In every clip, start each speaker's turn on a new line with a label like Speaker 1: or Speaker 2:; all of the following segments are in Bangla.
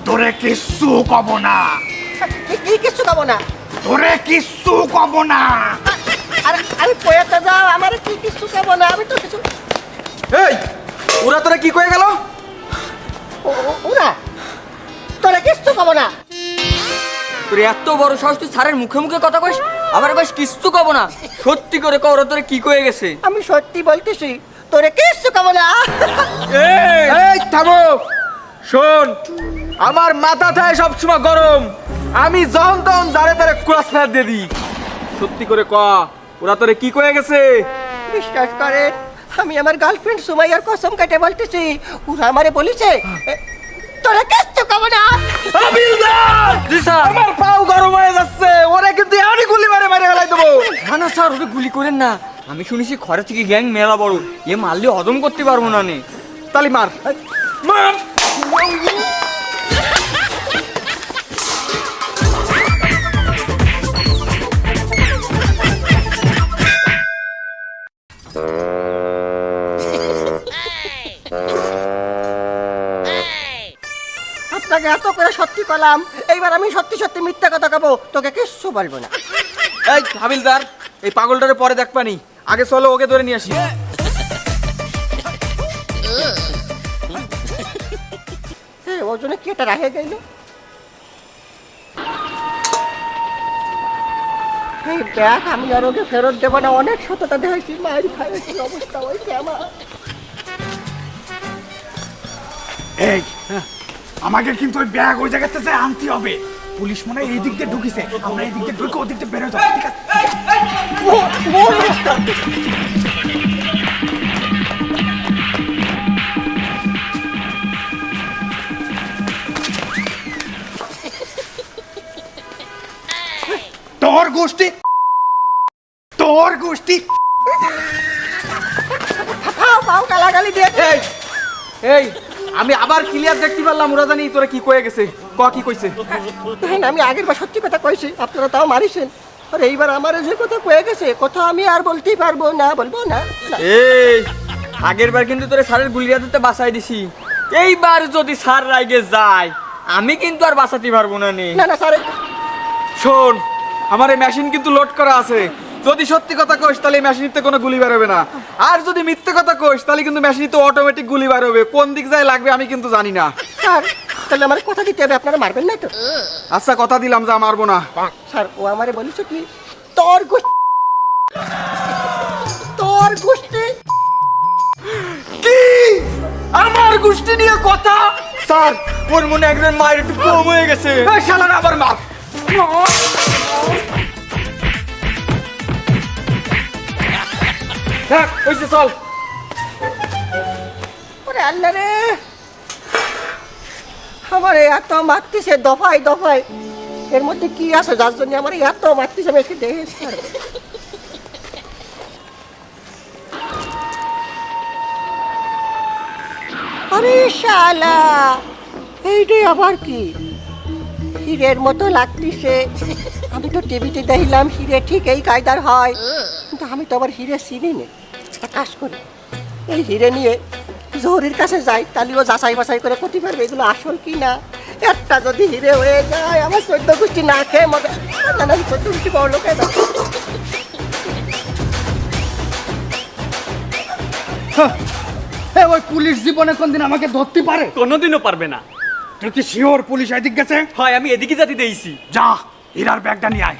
Speaker 1: তোরে কিচ্ছু কব না।
Speaker 2: কি কিচ্ছু কব না?
Speaker 1: তোরে কিচ্ছু কব না।
Speaker 2: আরে আরে কয়েতে যাও, আমার কি কিচ্ছু কব না, আমি তো কিছু।
Speaker 3: এই ওরা তোরা কি কয়ে গেল?
Speaker 2: ওরা তোরে কিচ্ছু কব না।
Speaker 4: তোর এত বড় সাহস, তুই স্যারের মুখে মুখে কথা কইস, আবার কইস কিচ্ছু কব না। সত্যি করে কও, ওরা তোরে কি কয়ে গেছে?
Speaker 2: আমি সত্যি বলতেছি, তোরে কিচ্ছু কব না।
Speaker 3: এই থামো, শোন, আমার মাথা থাকে সবসময় গরম। আমি যখন তখন যারে তারে ক্লাস ফেরত দিয়ে দিই। সত্যি করে ক, ওরা তোরে কি কয়ে গেছে?
Speaker 2: বিশ্বাস করে, আমি আমার গার্লফ্রেন্ড সুমাইয়ার কসম কেটে বলতেছি, ওরা আমারে বলিছে তোরে কিচ্ছু কব না।
Speaker 4: জি স্যার।
Speaker 3: আমার পাও গরম হয়ে যাচ্ছে, ওরে কিন্তু এমনি গুলি মারে মারে ফেলাই দেবো।
Speaker 4: না না স্যার, ওটা গুলি করেন না। আমি শুনেছি ঘরে থেকে গ্যাং মেলা বড়, এ মারলে হজম করতে পারবো না নে।
Speaker 3: তালি মার মার।
Speaker 2: আপনাকে এত করে সত্যি কলাম, এইবার আমি সত্যি সত্যি মিথ্যা কথা কব, তোকে কিচ্ছু বলবো না।
Speaker 3: এই হাবিলদার, এই পাগলটারে পরে দেখ পানি, আগে চলো ওকে ধরে নিয়ে আসি।
Speaker 2: ওজনে কি এটা রাখে গেল? এই ব্যাগ আমি আর ওকে ফেরত দেবো না, অনেক সততা দেখেছি, মায়ের খাইছি, অবস্থা হয়েছে আমার।
Speaker 1: এই আমাকে কিন্তু ওই ব্যাগ ওই জায়গাতে যে আনতে হবে। পুলিশ মনে হয় এই দিক দিয়ে ঢুকিছে, আমরা এই দিক দিয়ে ঢুকে ওদিক দিয়ে বেরোয় যাবো, ঠিক আছে? তোর গোষ্ঠী, তোর গোষ্ঠী।
Speaker 2: পাও গালাগালি দিয়ে
Speaker 3: এই এই আমি আবার ক্লিয়ার দেখতে পারলাম, ওরা জানি তোরা কি কয়ে গেছে। ক কি কইছে?
Speaker 2: দেখেন, আমি আগের বার সত্যি কথা কইছি, আপনারা তাও মারিছেন। আর এইবার আমার যে কথা কয়ে গেছে, কথা আমি আর বলতেই পারবো না, বলবো না।
Speaker 4: এই আগের বার কিন্তু তোরে স্যারের গুলিয়া দিতে বাঁচাই দিছি, এইবার যদি স্যার রাইগে যায় আমি কিন্তু আর বাঁচাতে পারবো না নে।
Speaker 2: না না স্যার,
Speaker 3: শোন, আমার এই মেশিন কিন্তু লোড করা আছে। যদি সত্যি কথা কইস তাহলে এই মেশিনিতে কোনো গুলি বেরোবে না, আর যদি মিথ্যে কথা কইস তাহলে কিন্তু মেশিনিতে অটোমেটিক গুলি বেরোবে। কোন দিক যায় লাগবে আমি কিন্তু জানি না।
Speaker 2: স্যার তাহলে আমার কথা দিতে হবে, আপনারা মারবেন না তো?
Speaker 3: আচ্ছা কথা দিলাম, যা মারবো না।
Speaker 2: স্যার ও আমারে বলেছে কি, তোর গোষ্ঠী, তোর গোষ্ঠী।
Speaker 3: কি আমার গোষ্ঠী নিয়ে কথা?
Speaker 4: স্যার ওর মনে একজন মায়ের একটু কম হয়ে গেছে।
Speaker 3: এই শালার আবার মার। দেখ ওইসে চল।
Speaker 2: ওরে আল্লাহ রে, আমারে এত মারতেছে দফায় দফায়, এর মধ্যে কি আছে যার জন্য আমার এত মারতেছে, আমি একটু দেখে স্যার। আরে শালা, এইটাই আবার কি? হিরের মতো লাগতেছে। আমি তো টিভিতে দেখলাম হিরে ঠিক এই কায়দার হয়, কিন্তু আমি তো আবার হিরে চিনি না। একটা কাজ করি, এই হিরে নিয়ে জহরির কাছে যাই, তাহলে ও যাচাই বাছাই করে করতে পারবে এগুলো আসল কি না। একটা যদি হিরে হয়ে যায়, আমার 14 গোষ্ঠী না খেয়ে মজা। না না, 14 গোষ্ঠী বড় লোকে দাও।
Speaker 1: ওই পুলিশ জীবনে কোনদিন আমাকে ধরতে পারে?
Speaker 5: কোনোদিনও পারবে না।
Speaker 1: তুই কি শিওর পুলিশ এদিক গেছে?
Speaker 5: হয় আমি এদিকে জাতি দিয়েছি।
Speaker 1: যা হীরার ব্যাগটা নিয়ে আয়।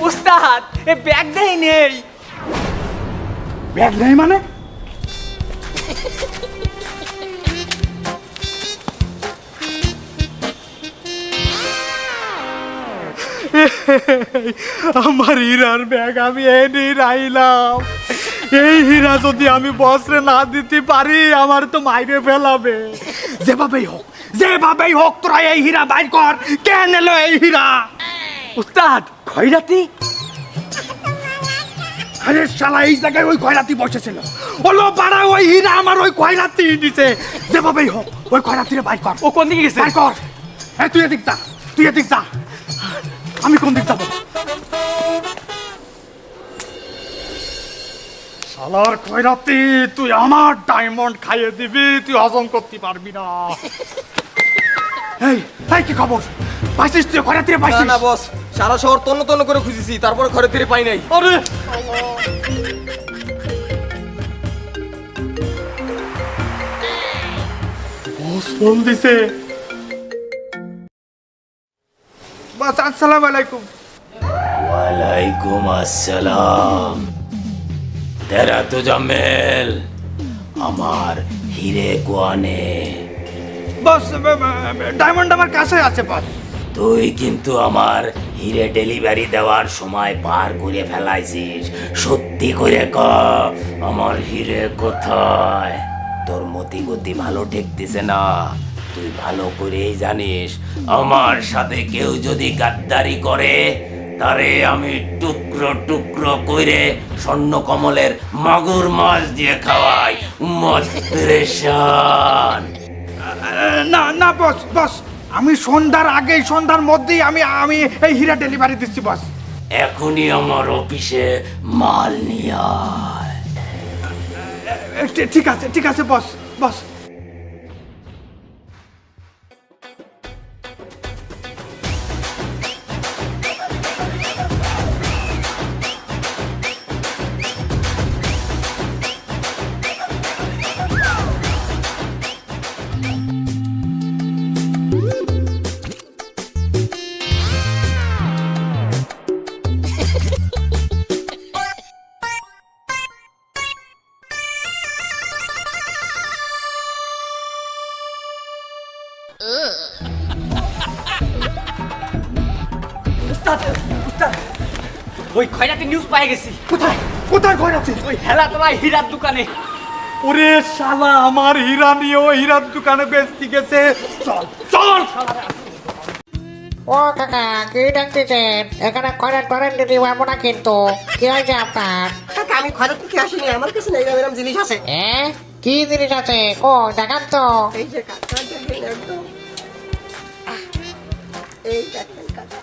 Speaker 5: উস্তাদ এ ব্যাগ দেই নেই।
Speaker 1: ব্যাগ নেই মানে?
Speaker 5: আমার হীরার ব্যাগ আমি এনে রাইলাম। এই হীরা যদি আমি বসরে না দিতে পারি আমার তো মাইরে ফেলাবে।
Speaker 1: যেভাবেই হোক, যেভাবেই হোক তোরা এই হীরা বাইর কর। কে নিল এই হীরা?
Speaker 5: উস্তাদ খয়রাতি।
Speaker 1: আরে শালা, এই জায়গায় ওই খয়রাতি বসেছিল। বলো পাড়া ওই হীরা আমার ওই খয়রাতি দিছে। যেভাবেই হোক ওই খয়রাতিরে বাইর কর।
Speaker 5: ও কোন দিকে গেছে?
Speaker 1: বাইর কর। এই তুই এদিক যা, তুই এদিক যা। আমি কোন দিক যাবো?
Speaker 5: শালার খয়রাতি, তুই আমার ডায়মন্ড খাইয়ে দিবি, তুই হজম করতে পারবি না।
Speaker 1: এই এই কি খবর? পাইছিস তুই খয়রাতি রে
Speaker 3: না
Speaker 1: পাইছিস?
Speaker 3: না বস, সারা শহর তন্ন তন্ন করে খুঁজেছি, তারপর ঘরে ফিরে পাই নাই।
Speaker 5: আরে বস ফোন দিছে। বস আসসালামু আলাইকুম।
Speaker 6: वालेकुम अस्सलाम। तेरा तो जमेल আমার হিরে কোয়ানে।
Speaker 1: বস ডায়মন্ড আমার কাছে আছে বস।
Speaker 6: তুই কিন্তু আমার হিরে ডেলিভারি দেওয়ার সময় পার করে ফেলাইছিস। সত্যি করে ক, আমার হিরে কোথায়? তোর মতি গতি ভালো ঠেকতেছে না। তুই ভালো করেই জানিস, আমার সাথে কেউ যদি গাদ্দারি করে তারে আমি টুকরো টুকরো করে স্বর্ণ কমলের মাগুর মাছ দিয়ে খাওয়াই। মজ পেরেশান।
Speaker 1: না না বস বস, আমি সন্ধ্যার আগেই, সন্ধ্যার মধ্যেই আমি আমি এই হীরা ডেলিভারি দিচ্ছি বস।
Speaker 6: এখনই আমার অফিসে মাল নিয়ে আয়।
Speaker 1: ঠিক আছে বস বস।
Speaker 4: ওই খয়রাতি নিউজ পাই গেছি।
Speaker 1: কোথায় কোথায় খয়রাতি?
Speaker 4: ওই হেলাতলায় হীরার দোকানে।
Speaker 5: ওরে শালা, আমার হীরা নিয়ে ও হীরার দোকানে বেচতে গেছে। চল চল।
Speaker 7: ও কাকা, কি ডাকতেছেন? এখানে খয়রাত টরেন দিতে পারবো না কিন্তু। কি হয়েছে আপনার?
Speaker 2: কাকা আমি খয়রাত দিতে আসিনি, আমার কাছে না এরকম জিনিস আছে।
Speaker 7: কি জিনিস আছে? ও দেখান তো।
Speaker 2: এই যে কাকা দেখেন একদম, এই দেখেন কাকা।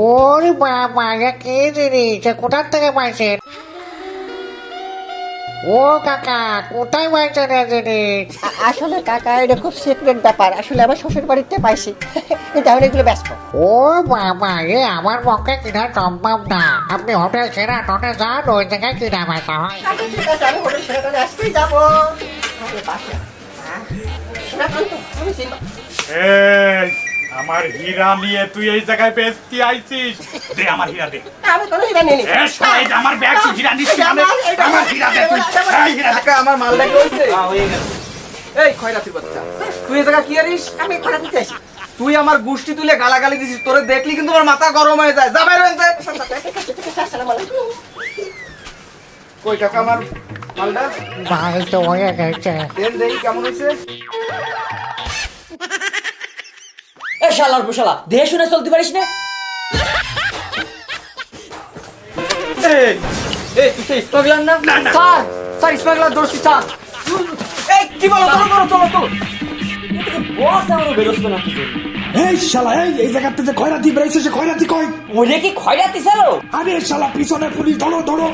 Speaker 7: ওরে বাবা, এ কি জিনিস? এ কোথার থেকে পাইছেন? ও কাকা, কোথায় পাইছেন এ জিনিস?
Speaker 2: আসলে কাকা এটা খুব সিক্রেট ব্যাপার, আসলে আমার শ্বশুর বাড়িতে পাইছি। কিন্তু আমি এগুলো ব্যস্ত।
Speaker 7: ও বাবা, এ আমার পক্ষে কিনা সম্ভব না। আপনি হোটেল সেরাটনে যান, ওই জায়গায় কিনা বেচা হয়।
Speaker 2: ঠিক আছে, আমি হোটেল সেরাটনে আজকেই যাবো। আরে বাসা, সেরাটন তো আমি চিনব।
Speaker 5: এই আমার হীরা নিয়ে তুই এই জায়গায় বেচতে আইছিস?
Speaker 1: দে আমার হীরা দে।
Speaker 2: আমি কোনো হীরা নিইনি।
Speaker 1: এ শালা, এই যে আমার ব্যাগ তুই হীরা নিচ্ছিস মানে? আমার হীরা দে তুই। এই হীরা দে।
Speaker 3: কাকা আমার মাল দেখে হইছে। এই খয়রাতির বাচ্চা, তুই এই জায়গা কি আরিস?
Speaker 2: আমি খয়রাত দিতে আসি।
Speaker 3: তুই আমার গুষ্টি তুলে গালাগালি দিছিস, তোরে দেখলি কিন্তু আমার মাথা গরম হয়ে যায়। যা বাইরে হইতে।
Speaker 2: আসসালামু আলাইকুম।
Speaker 3: কই টাকা আমার মালটা
Speaker 7: ভাই তো হয়ে গেছে।
Speaker 3: দেন, দেখি কেমন হইছে।
Speaker 4: এ শালার পোশালা, দেহে শুনে চলতে পারিস না?
Speaker 3: এই তুই সেই স্মাগলার না? স্যার, স্যার স্মাগলার দোষী স্যার। এই কি বলো? চলো চলো চলো চলো।
Speaker 4: বস আমারও বেরোস্ত না কিছু।
Speaker 1: এই শালা, এই জায়গাতে যে খয়রাতি বেরিয়েছে, সে খয়রাতি কই?
Speaker 4: ওরে কি খয়রাতি ছিল?
Speaker 1: আরে শালা, পিছনে পুলিশ, ধরো ধরো।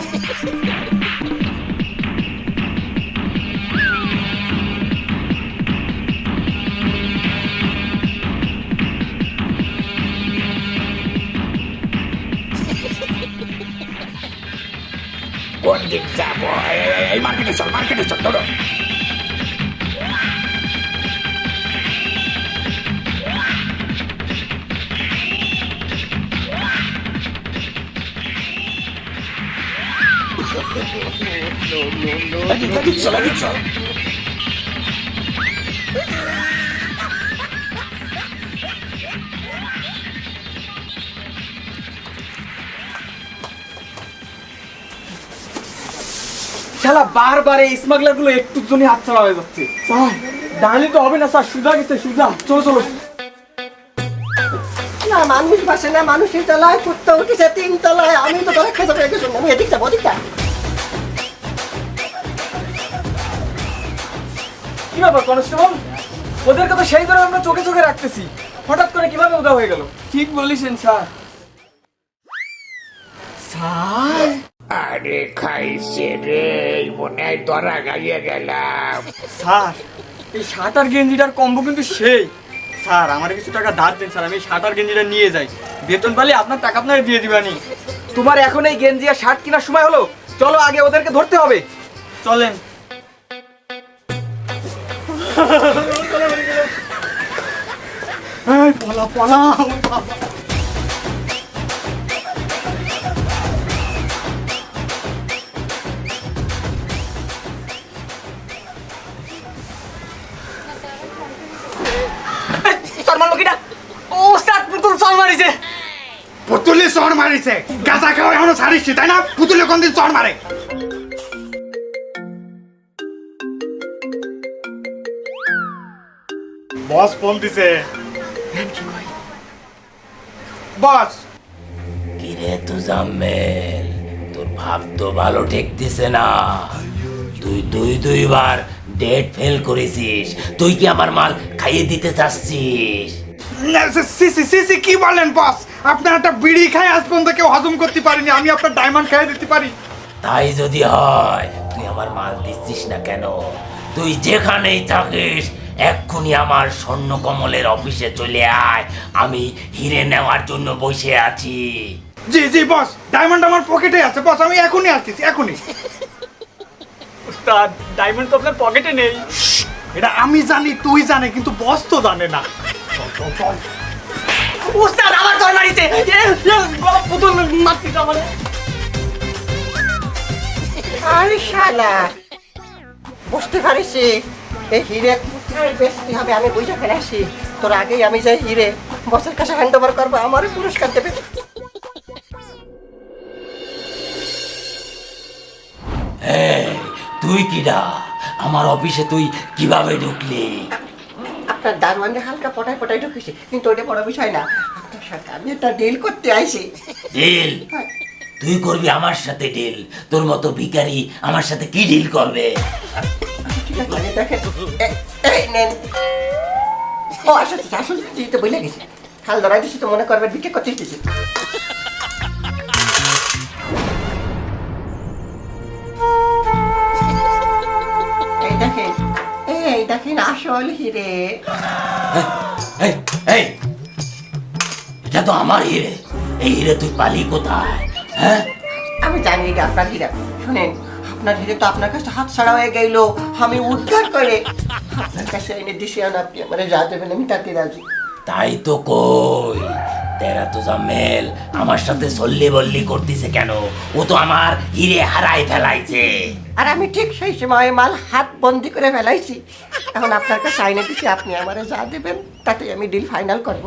Speaker 6: কোন দিক যাবো? এই মার্কেটে চল ধরো। এদিক চল।
Speaker 3: শালা বারবার এই স্মাগলার গুলো একটু জন্য হাত ছাড়া হয়ে যাচ্ছে। স্যার ডালি তো হবে না স্যার, সুজা গেছে সুজা। চলো চলো।
Speaker 2: না মানুষ বাসে না, মানুষের তলায় কুত্তা উঠেছে 3 তলায়। আমি তো তলায় খেতে পেয়ে গেছি, আমি এদিক যাবো, ওদিক যা।
Speaker 3: কি ব্যাপার কনস্টেবল? ওদেরকে তো সেই ধরে আমরা চোখে চোখে রাখতেছি, হঠাৎ করে কিভাবে উদা হয়ে গেল? ঠিক বলিছেন স্যার। স্যার
Speaker 6: আরে খাইছে রে, মনে হয় ধরা গাইয়ে গেলাম।
Speaker 4: স্যার এই শার্ট আর গেঞ্জিটার কম্বো কিন্তু সেই। স্যার আমার কিছু টাকা ধার দেন স্যার, আমি এই শার্ট আর গেঞ্জিটা নিয়ে যাই, বেতন পালে আপনার টাকা আপনার দিয়ে দিবানি।
Speaker 3: তোমার এখন এই গেঞ্জি আর শার্ট কেনার সময় হলো? চলো আগে ওদেরকে ধরতে হবে।
Speaker 4: চলেন।
Speaker 5: এই পলা পলা
Speaker 4: তোর মারলো কিনা? ও স্যার পুতুল চল মারিছে।
Speaker 1: পুতুলি চড় মারিছে, গাঁজা খাওয়া এখনো ছাড়িছি তাই না? পুতুলি কোনদিন চড় মারে?
Speaker 5: বস ফোন দিছে।
Speaker 1: বস
Speaker 6: কিরে তুজাম্মেল, তোর ভাব তো ভালো ঠেকতেছে না। তুই দুইবার ডেট ফেল করেছিস, তুই কি আমার মাল খাইয়ে দিতে চাচ্ছিস?
Speaker 1: সি কি বলেন বস? আপনার একটা বিড়ি খাই আজ পর্যন্ত কেউ হজম করতে পারিনি, আমি আপনার ডায়মন্ড খাইয়ে দিতে পারি।
Speaker 6: তাই যদি হয় তুই আমার মাল দিচ্ছিস না কেন? তুই যেখানেই থাকিস এক্ষুনি আমার স্বর্ণ কমলের অফিসে চলে আয়, আমি হিরে নেওয়ার জন্য বসে আছি।
Speaker 1: জি জি বস, ডায়মন্ড আমার পকেটে আছে বস, আমি এখনই আসতেছি এখনই।
Speaker 4: উস্তাদ ডায়মন্ড তো আপনার পকেটে নেই।
Speaker 5: এটা আমি জানি, তুই জানে, কিন্তু বস তো জানে না।
Speaker 4: উস্তাদ আমার চল মারিছে। পুতুল মারতিস আমারে।
Speaker 2: আরে শালা, বুঝতে পারিস এই হিরে কোথায় বেচতে হবে আমি বুঝে ফেলেছি। তোর আগেই আমি যাই হিরে বসের কাছে হ্যান্ড ওভার করবো, আমার পুরস্কার দেবে।
Speaker 6: এই, তুই কিডা? আমার অফিসে তুই কিভাবে ঢুকলি?
Speaker 2: আপনার দারোয়ানরে হালকা পটায় পটায় ঢুকেছি, কিন্তু ওটা বড় বিষয় না। আপনার সাথে আমি একটা ডিল করতে আইছি।
Speaker 6: ডিল? তুই করবি আমার সাথে ডিল? তোর মতো ভিখারি আমার সাথে কি ডিল করবে?
Speaker 2: ঠিক আছে, দেখেন এই নেন। ও আসলে আসলে তুই তো বলে গেছি, হাল ধরাই দিছি তো মনে করবেন বিক্রি করতে দিছি। এই দেখেন, এই দেখেন আসল হিরে।
Speaker 6: এই, এই, এটা তো আমার হিরে। এই হিরে তুই পালি কোথায়? হ্যাঁ,
Speaker 2: আমি জানি এটা আপনার হিরে। শুনেন, আপনার হিরে তো আপনার কাছে হাত ছাড়া হয়ে গেল, আমি উদ্ধার করে আপনার কাছে এনে দিছি, আর আপনি আমার যা দেবেন আমি তাতে রাজি।
Speaker 6: তাই তো কই, তেরা তো জামেল আমার সাথে সল্লি বল্লি করতেছে কেন? ও তো আমার হিরে হারাই ফেলাইছে।
Speaker 2: আর আমি ঠিক সেই সময় মাল হাত বন্দি করে ফেলাইছি। এখন আপনার কাছে আইনে দিচ্ছি, আপনি আমারে যা দেবেন তাতে আমি ডিল ফাইনাল করব।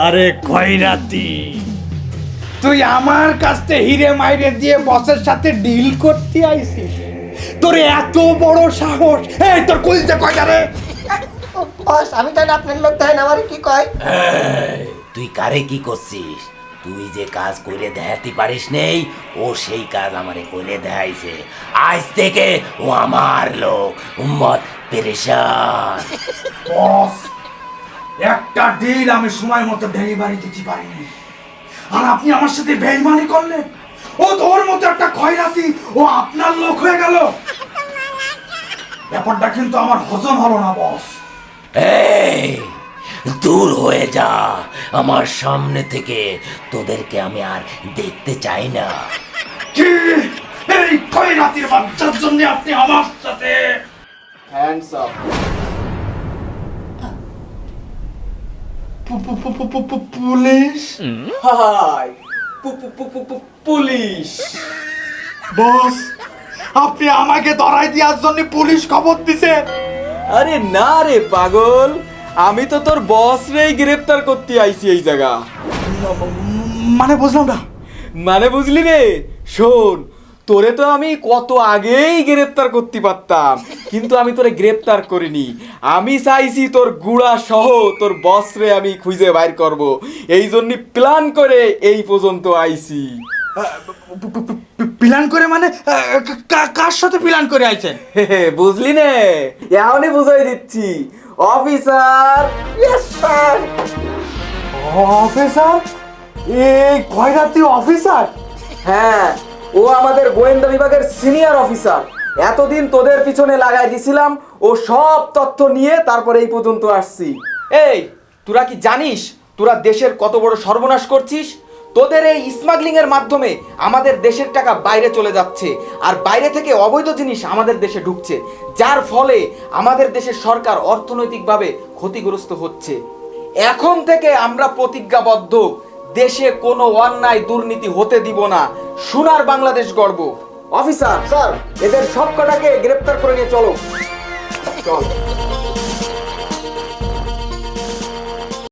Speaker 5: আরে খয়রাতি,
Speaker 1: তুই আমার কাছে হিরে মাইরে দিয়ে বসের সাথে ডিল করতে আইছিস? তোর এত বড় সাহস! এই তোর কইতে কয়টা রে?
Speaker 2: বস, আমি জানি আপনার লোক দেন আমার কি কয়।
Speaker 6: এই, তুই কারে কি করছিস? তুই যে কাজ করে দেখাতে পারিস নেই, ও সেই কাজ আমারে করে দেখাইছে। আজ থেকে ও আমার লোক, উম্মত পেরেশান।
Speaker 1: বস, একটা ডিল আমি সময় মতো ডেলিভারি দিতে পারিনি, আর আপনি আমার সাথে বেইমানি করলেন। ও তোর মতো একটা খয়রাতি, ও আপনার লোক হয়ে গেল। ব্যাপারটা কিন্তু আমার হজম হলো না বস।
Speaker 6: এই, দূর হয়ে যা আমার সামনে থেকে, তোদেরকে আমি আর দেখতে চাই না।
Speaker 1: কি এই খয়রাতির বাচ্চার জন্য আপনি আমার সাথে?
Speaker 3: Hands up.
Speaker 1: Police?
Speaker 3: Hi, police?
Speaker 5: Boss আপনি আমাকে ধরাই দেওয়ার জন্য পুলিশ খবর দিছে?
Speaker 3: আরে না রে পাগল, আমি তো তোর বস রেই গ্রেফতার করতে আইছি এই জায়গা।
Speaker 1: মানে বুঝলাম না।
Speaker 3: মানে বুঝলি রে? শোন, তোরে তো আমি কত আগেই গ্রেফতার করতে পারতাম, কিন্তু আমি তোরে গ্রেফতার করিনি। আমি চাইছি তোর গুড়া সহ তোর বস রে আমি খুঁজে বাইর করব, এই জন্য প্ল্যান করে এই পর্যন্ত আইছি।
Speaker 1: প্ল্যান করে মানে কার সাথে প্ল্যান করে আইছেন?
Speaker 3: বুঝলি নে? এখনই বুঝাই দিচ্ছি। অফিসার। Yes sir.
Speaker 1: অফিসার, এই খয়রাতি অফিসার?
Speaker 3: হ্যাঁ, ও আমাদের গোয়েন্দা বিভাগের সিনিয়র অফিসার। এতদিন তোদের পিছনে লাগাই দিছিলাম, ও সব তথ্য নিয়ে তারপরে এই পর্যন্ত আসছি। এই, তোরা কি জানিস তোরা দেশের কত বড় সর্বনাশ করছিস? তোদের এই স্মাগলিং এর মাধ্যমে আমাদের দেশের টাকা বাইরে চলে যাচ্ছে, আর বাইরে থেকে অবৈধ জিনিস আমাদের দেশে ঢুকছে, যার ফলে আমাদের দেশের সরকার অর্থনৈতিকভাবে ক্ষতিগ্রস্ত হচ্ছে। এখন থেকে আমরা প্রতিজ্ঞাবদ্ধ, দেশে কোনো অন্যায় দুর্নীতি হতে দিব না, সোনার বাংলাদেশ গড়ব। অফিসার স্যার, এদের সব কটাকে গ্রেফতার করে নিয়ে চলো। চল।